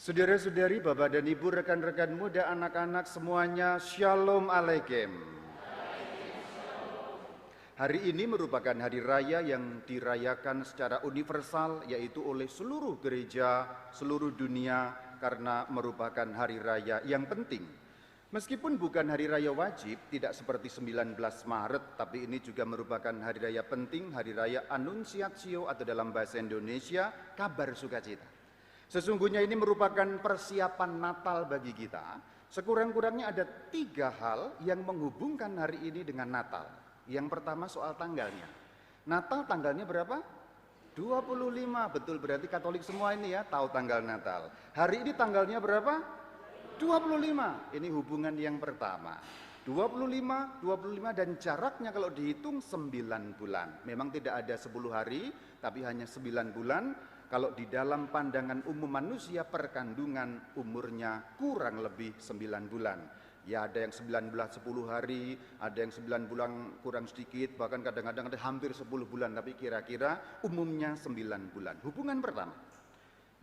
Saudara-saudari, Bapak dan Ibu, rekan-rekan muda, anak-anak semuanya, Shalom Alaikum. Hari ini merupakan hari raya yang dirayakan secara universal, yaitu oleh seluruh gereja, seluruh dunia, karena merupakan hari raya yang penting. Meskipun bukan hari raya wajib, tidak seperti 19 Maret, tapi ini juga merupakan hari raya penting, hari raya Annunciatio atau dalam bahasa Indonesia, kabar sukacita. Sesungguhnya ini merupakan persiapan Natal bagi kita. Sekurang-kurangnya ada 3 hal yang menghubungkan hari ini dengan Natal. Yang pertama soal tanggalnya. Natal tanggalnya berapa? 25, betul, berarti Katolik semua ini ya tahu tanggal Natal. Hari ini tanggalnya berapa? 25, ini hubungan yang pertama. 25 dan jaraknya kalau dihitung 9 bulan. Memang tidak ada 10 hari, tapi hanya 9 bulan. Kalau di dalam pandangan umum manusia, perkandungan umurnya kurang lebih 9 bulan. Ya ada yang 19 10 hari, ada yang 9 bulan kurang sedikit, bahkan kadang-kadang ada hampir 10 bulan, tapi kira-kira umumnya 9 bulan. Hubungan pertama.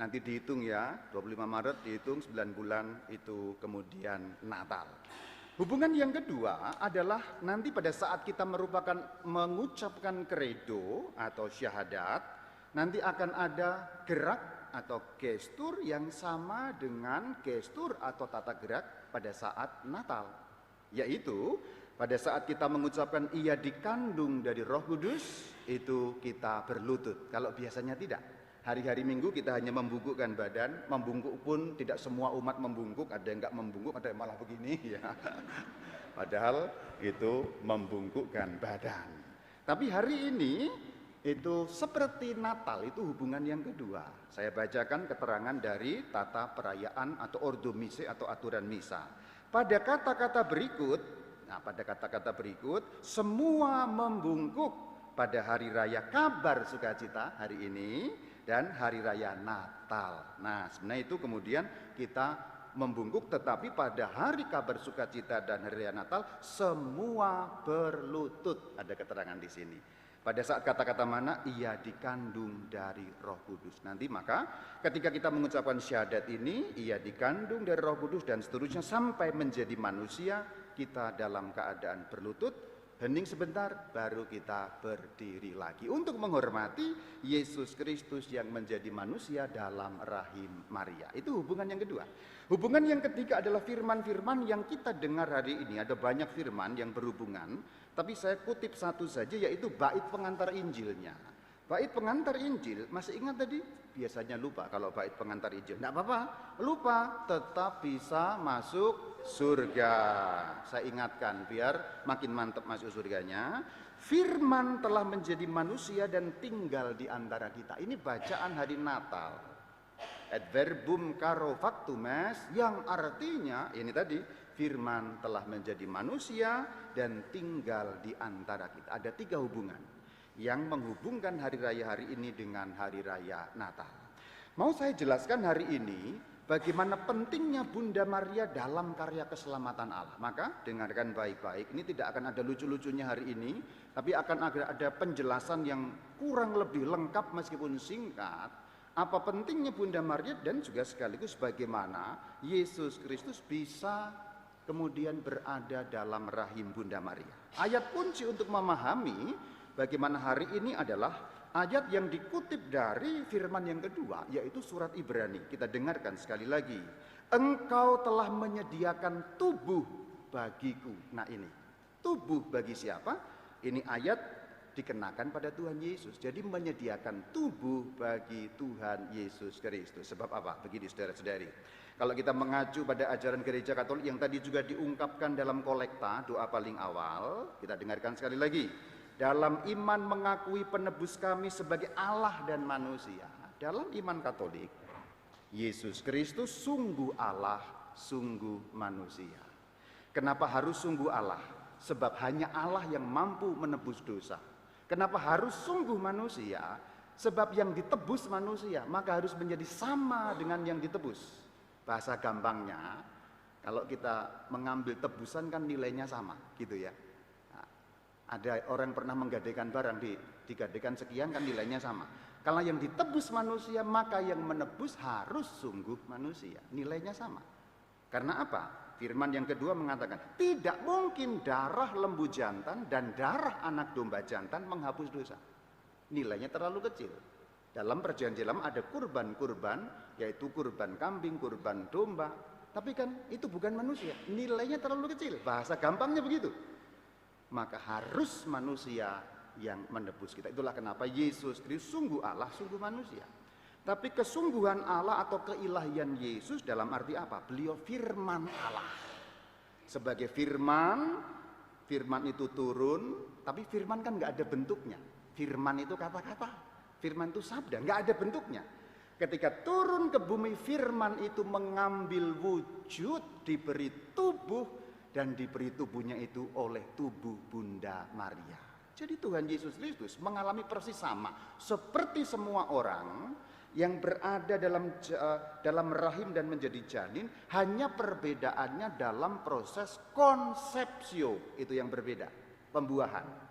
Nanti dihitung ya, 25 Maret dihitung 9 bulan, itu kemudian Natal. Hubungan yang kedua adalah nanti pada saat kita mengucapkan kredo atau syahadat, nanti akan ada gerak atau gestur yang sama dengan gestur atau tata gerak pada saat Natal. Yaitu pada saat kita mengucapkan ia dikandung dari Roh Kudus, itu kita berlutut. Kalau biasanya tidak. Hari-hari Minggu kita hanya membungkukkan badan, membungkuk pun tidak semua umat membungkuk, ada yang enggak membungkuk, ada yang malah begini ya. Padahal itu membungkukkan badan. Tapi hari ini itu seperti Natal, itu hubungan yang kedua. Saya bacakan keterangan dari tata perayaan atau ordo missae atau aturan misa. Pada kata-kata berikut, semua membungkuk pada hari raya kabar sukacita hari ini dan hari raya Natal. Nah, sebenarnya itu kemudian kita membungkuk, tetapi pada hari kabar sukacita dan hari raya Natal semua berlutut. Ada keterangan di sini. Pada saat kata-kata mana? Ia dikandung dari Roh Kudus. Nanti maka ketika kita mengucapkan syahadat ini, ia dikandung dari Roh Kudus dan seterusnya sampai menjadi manusia, kita dalam keadaan berlutut, hening sebentar, baru kita berdiri lagi untuk menghormati Yesus Kristus yang menjadi manusia dalam rahim Maria. Itu hubungan yang kedua. Hubungan yang ketiga adalah firman-firman yang kita dengar hari ini. Ada banyak firman yang berhubungan, tapi saya kutip satu saja, yaitu bait pengantar Injilnya. Bait pengantar Injil, masih ingat tadi? Biasanya lupa kalau bait pengantar Injil. Tidak apa-apa, lupa, tetap bisa masuk surga. Saya ingatkan biar makin mantap masuk surganya. Firman telah menjadi manusia dan tinggal di antara kita. Ini bacaan hari Natal. Et verbum caro factum est, yang artinya ini tadi, firman telah menjadi manusia dan tinggal di antara kita. Ada 3 hubungan yang menghubungkan hari raya hari ini dengan hari raya Natal. Mau saya jelaskan hari ini bagaimana pentingnya Bunda Maria dalam karya keselamatan Allah. Maka dengarkan baik-baik, ini tidak akan ada lucu-lucunya hari ini, tapi akan ada penjelasan yang kurang lebih lengkap meskipun singkat. Apa pentingnya Bunda Maria dan juga sekaligus bagaimana Yesus Kristus bisa kemudian berada dalam rahim Bunda Maria. Ayat kunci untuk memahami bagaimana hari ini adalah ayat yang dikutip dari firman yang kedua, yaitu surat Ibrani. Kita dengarkan sekali lagi. Engkau telah menyediakan tubuh bagiku. Nah ini, tubuh bagi siapa? Ini ayat dikenakan pada Tuhan Yesus. Jadi menyediakan tubuh bagi Tuhan Yesus Kristus. Sebab apa? Begini saudara-saudari. Kalau kita mengacu pada ajaran gereja Katolik yang tadi juga diungkapkan dalam kolekta, doa paling awal, kita dengarkan sekali lagi. Dalam iman mengakui penebus kami sebagai Allah dan manusia. Dalam iman Katolik, Yesus Kristus sungguh Allah, sungguh manusia. Kenapa harus sungguh Allah? Sebab hanya Allah yang mampu menebus dosa. Kenapa harus sungguh manusia? Sebab yang ditebus manusia, maka harus menjadi sama dengan yang ditebus. Bahasa gampangnya, kalau kita mengambil tebusan kan nilainya sama, gitu ya. Nah, ada orang pernah menggadaikan barang, digadaikan sekian kan nilainya sama. Kalau yang ditebus manusia, maka yang menebus harus sungguh manusia. Nilainya sama. Karena apa? Firman yang kedua mengatakan, tidak mungkin darah lembu jantan dan darah anak domba jantan menghapus dosa. Nilainya terlalu kecil. Dalam perjanjian lama ada kurban-kurban, yaitu kurban kambing, kurban domba. Tapi kan itu bukan manusia. Nilainya terlalu kecil. Bahasa gampangnya begitu. Maka harus manusia yang menebus kita. Itulah kenapa Yesus Kristus sungguh Allah, sungguh manusia. Tapi kesungguhan Allah atau keilahian Yesus dalam arti apa? Beliau firman Allah. Sebagai firman, firman itu turun, tapi firman kan nggak ada bentuknya. Firman itu kata-kata, firman itu sabda, nggak ada bentuknya. Ketika turun ke bumi, firman itu mengambil wujud, diberi tubuh, dan diberi tubuhnya itu oleh tubuh Bunda Maria. Jadi Tuhan Yesus Kristus mengalami persis sama seperti semua orang yang berada dalam rahim dan menjadi janin, hanya perbedaannya dalam proses konsepsio, itu yang berbeda, pembuahan.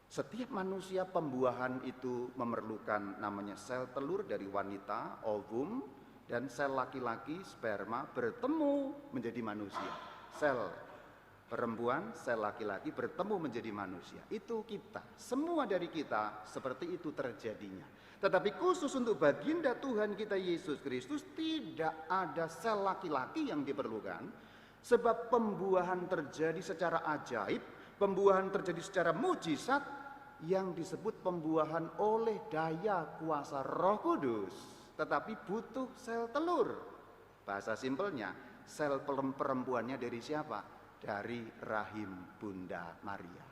Setiap manusia pembuahan itu memerlukan namanya sel telur dari wanita, ovum, dan sel laki-laki, sperma, bertemu menjadi manusia. Sel perempuan, sel laki-laki bertemu menjadi manusia. Itu kita, semua dari kita seperti itu terjadinya. Tetapi khusus untuk baginda Tuhan kita Yesus Kristus tidak ada sel laki-laki yang diperlukan. Sebab pembuahan terjadi secara ajaib, pembuahan terjadi secara mujizat yang disebut pembuahan oleh daya kuasa Roh Kudus. Tetapi butuh sel telur. Bahasa simpelnya, sel perempuannya dari siapa? Dari rahim Bunda Maria.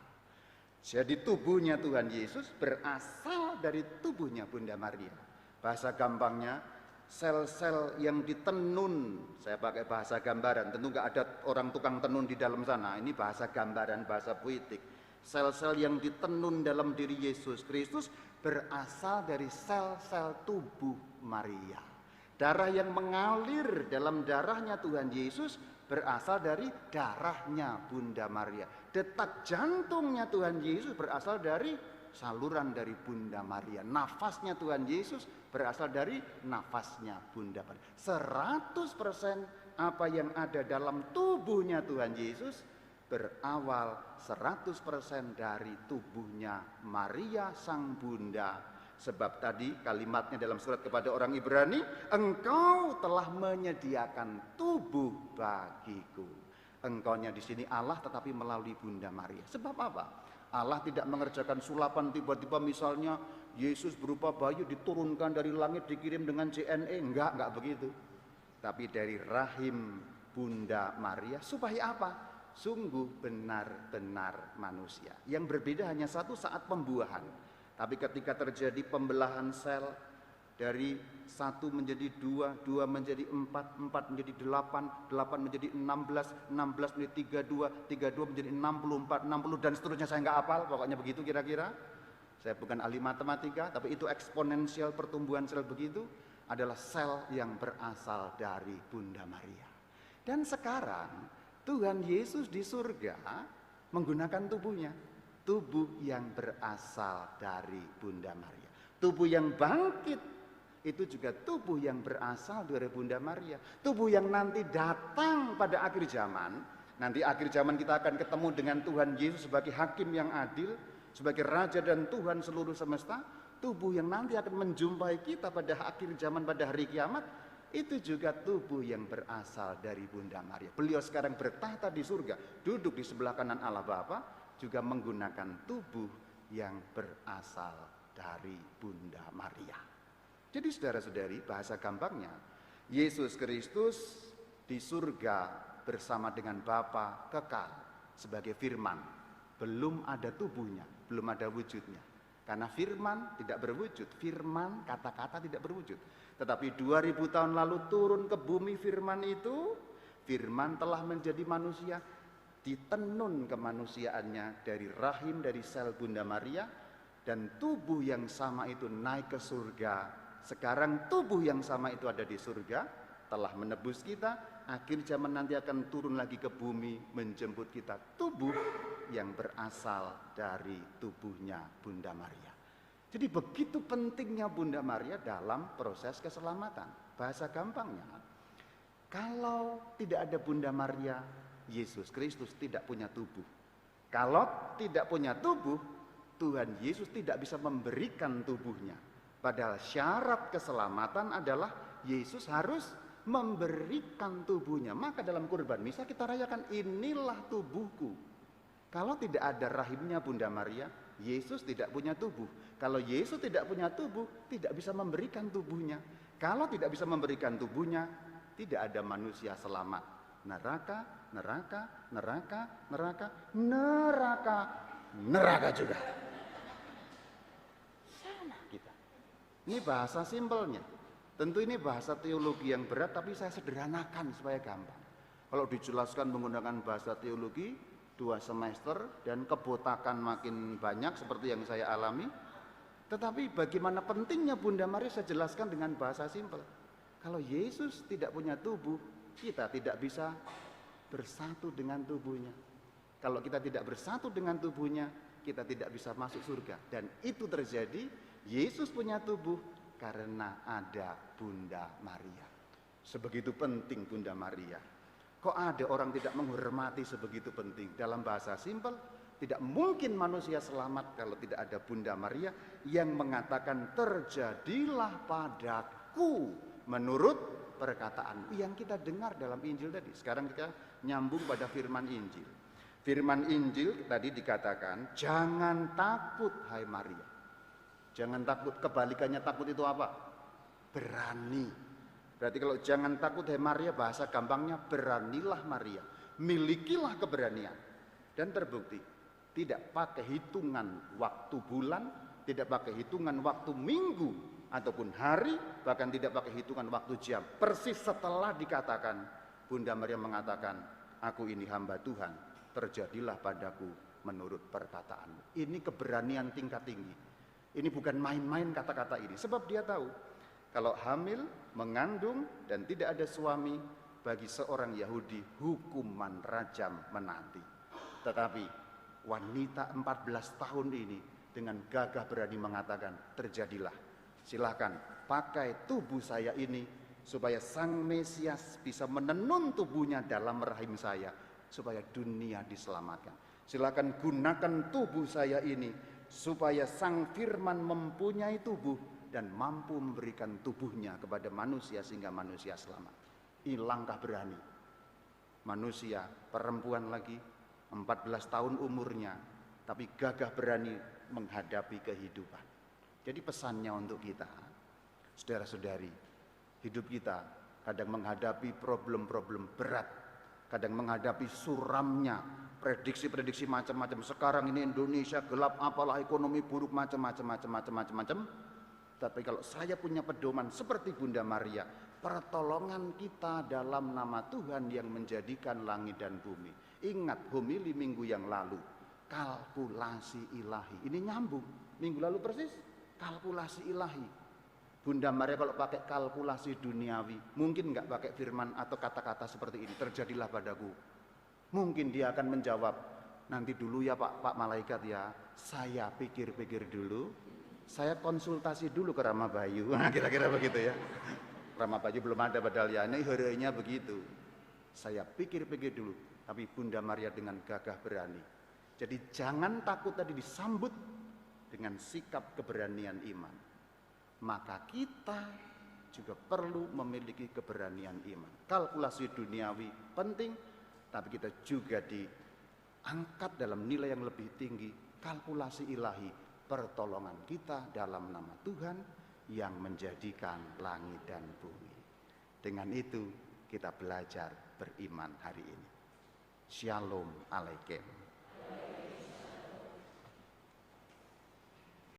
Jadi tubuhnya Tuhan Yesus berasal dari tubuhnya Bunda Maria. Bahasa gampangnya, sel-sel yang ditenun, saya pakai bahasa gambaran, tentu nggak ada orang tukang tenun di dalam sana, ini bahasa gambaran, bahasa puitik. Sel-sel yang ditenun dalam diri Yesus Kristus berasal dari sel-sel tubuh Maria. Darah yang mengalir dalam darahnya Tuhan Yesus berasal dari darahnya Bunda Maria. Detak jantungnya Tuhan Yesus berasal dari saluran dari Bunda Maria. Nafasnya Tuhan Yesus berasal dari nafasnya Bunda Maria. 100% apa yang ada dalam tubuhnya Tuhan Yesus berawal 100% dari tubuhnya Maria Sang Bunda. Sebab tadi kalimatnya dalam surat kepada orang Ibrani, engkau telah menyediakan tubuh bagiku. Engkaunya di sini Allah tetapi melalui Bunda Maria. Sebab apa? Allah tidak mengerjakan sulapan tiba-tiba misalnya Yesus berupa bayi diturunkan dari langit dikirim dengan JNE. Enggak begitu. Tapi dari rahim Bunda Maria supaya apa? Sungguh benar-benar manusia. Yang berbeda hanya satu saat pembuahan. Tapi ketika terjadi pembelahan sel dari 1 menjadi 2, 2 menjadi 4, 4 menjadi 8, 8 menjadi 16, 16 menjadi 32, 32 menjadi 64, 60 dan seterusnya saya nggak hafal, pokoknya begitu kira-kira. Saya bukan ahli matematika, tapi itu eksponensial pertumbuhan sel begitu adalah sel yang berasal dari Bunda Maria. Dan sekarang Tuhan Yesus di surga menggunakan tubuhnya. Tubuh yang berasal dari Bunda Maria. Tubuh yang bangkit itu juga tubuh yang berasal dari Bunda Maria. Tubuh yang nanti datang pada akhir zaman. Nanti akhir zaman kita akan ketemu dengan Tuhan Yesus sebagai hakim yang adil, sebagai Raja dan Tuhan seluruh semesta. Tubuh yang nanti akan menjumpai kita pada akhir zaman, pada hari kiamat, itu juga tubuh yang berasal dari Bunda Maria. Beliau sekarang bertahta di surga, duduk di sebelah kanan Allah Bapa, juga menggunakan tubuh yang berasal dari Bunda Maria. Jadi saudara-saudari, bahasa gampangnya, Yesus Kristus di surga bersama dengan Bapa kekal sebagai firman. Belum ada tubuhnya, belum ada wujudnya. Karena firman tidak berwujud, firman kata-kata tidak berwujud. Tetapi 2000 tahun lalu turun ke bumi firman itu, firman telah menjadi manusia, ditenun kemanusiaannya dari rahim, dari sel Bunda Maria, dan tubuh yang sama itu naik ke surga. Sekarang tubuh yang sama itu ada di surga, telah menebus kita. Akhir zaman nanti akan turun lagi ke bumi menjemput kita, tubuh yang berasal dari tubuhnya Bunda Maria. Jadi begitu pentingnya Bunda Maria dalam proses keselamatan. Bahasa gampangnya, kalau tidak ada Bunda Maria, Yesus Kristus tidak punya tubuh. Kalau tidak punya tubuh, Tuhan Yesus tidak bisa memberikan tubuhnya. Padahal syarat keselamatan adalah Yesus harus memberikan tubuhnya. Maka dalam kurban misa kita rayakan, inilah tubuhku. Kalau tidak ada rahimnya Bunda Maria, Yesus tidak punya tubuh. Kalau Yesus tidak punya tubuh, tidak bisa memberikan tubuhnya. Kalau tidak bisa memberikan tubuhnya, tidak ada manusia selamat. Neraka, neraka, neraka, neraka, neraka, neraka juga. Sana kita. Ini bahasa simpelnya. Tentu ini bahasa teologi yang berat, tapi saya sederhanakan supaya gampang. Kalau dijelaskan menggunakan bahasa teologi, 2 semester dan kebotakan makin banyak seperti yang saya alami. Tetapi bagaimana pentingnya Bunda Maria saya jelaskan dengan bahasa simpel. Kalau Yesus tidak punya tubuh, kita tidak bisa bersatu dengan tubuhnya. Kalau kita tidak bersatu dengan tubuhnya, kita tidak bisa masuk surga. Dan itu terjadi, Yesus punya tubuh karena ada Bunda Maria. Sebegitu penting Bunda Maria. Kok ada orang tidak menghormati sebegitu penting? Dalam bahasa simpel, tidak mungkin manusia selamat kalau tidak ada Bunda Maria yang mengatakan terjadilah padaku menurut perkataan yang kita dengar dalam Injil tadi. Sekarang kita nyambung pada firman Injil. Firman Injil tadi dikatakan, jangan takut hai Maria. Jangan takut, kebalikannya takut itu apa? Berani. Berarti kalau jangan takut hai Maria, bahasa gampangnya beranilah Maria. Milikilah keberanian. Dan terbukti, tidak pakai hitungan waktu bulan, tidak pakai hitungan waktu minggu ataupun hari, bahkan tidak pakai hitungan waktu jam. Persis setelah dikatakan, Bunda Maria mengatakan, aku ini hamba Tuhan, terjadilah padaku menurut perkataanmu. Ini keberanian tingkat tinggi. Ini bukan main-main kata-kata ini. Sebab dia tahu, kalau hamil, mengandung, dan tidak ada suami, bagi seorang Yahudi, hukuman rajam menanti. Tetapi wanita 14 tahun ini dengan gagah berani mengatakan, terjadilah. Silahkan pakai tubuh saya ini supaya Sang Mesias bisa menenun tubuhnya dalam rahim saya supaya dunia diselamatkan. Silahkan gunakan tubuh saya ini supaya Sang Firman mempunyai tubuh dan mampu memberikan tubuhnya kepada manusia sehingga manusia selamat. Ini langkah berani. Manusia, perempuan lagi, 14 tahun umurnya, tapi gagah berani menghadapi kehidupan. Jadi pesannya untuk kita, saudara-saudari, hidup kita kadang menghadapi problem-problem berat, kadang menghadapi suramnya prediksi-prediksi macam-macam. Sekarang ini Indonesia gelap, apalah ekonomi buruk, macam-macam. Tapi kalau saya punya pedoman seperti Bunda Maria, pertolongan kita dalam nama Tuhan yang menjadikan langit dan bumi. Ingat homili minggu yang lalu, kalkulasi ilahi. Ini nyambung, minggu lalu persis, kalkulasi ilahi. Bunda Maria kalau pakai kalkulasi duniawi, mungkin nggak pakai firman atau kata-kata seperti ini, terjadilah padaku. Mungkin dia akan menjawab, nanti dulu ya Pak Malaikat ya, saya pikir-pikir dulu, saya konsultasi dulu ke Rama Bayu. Nah, kira-kira begitu ya. Rama Bayu belum ada padahal ya, ini hari-harinya begitu. Saya pikir-pikir dulu, tapi Bunda Maria dengan gagah berani. Jadi jangan takut tadi disambut dengan sikap keberanian iman. Maka kita juga perlu memiliki keberanian iman. Kalkulasi duniawi penting, tapi kita juga diangkat dalam nilai yang lebih tinggi. Kalkulasi ilahi, pertolongan kita dalam nama Tuhan yang menjadikan langit dan bumi. Dengan itu kita belajar beriman hari ini. Shalom Alaikum.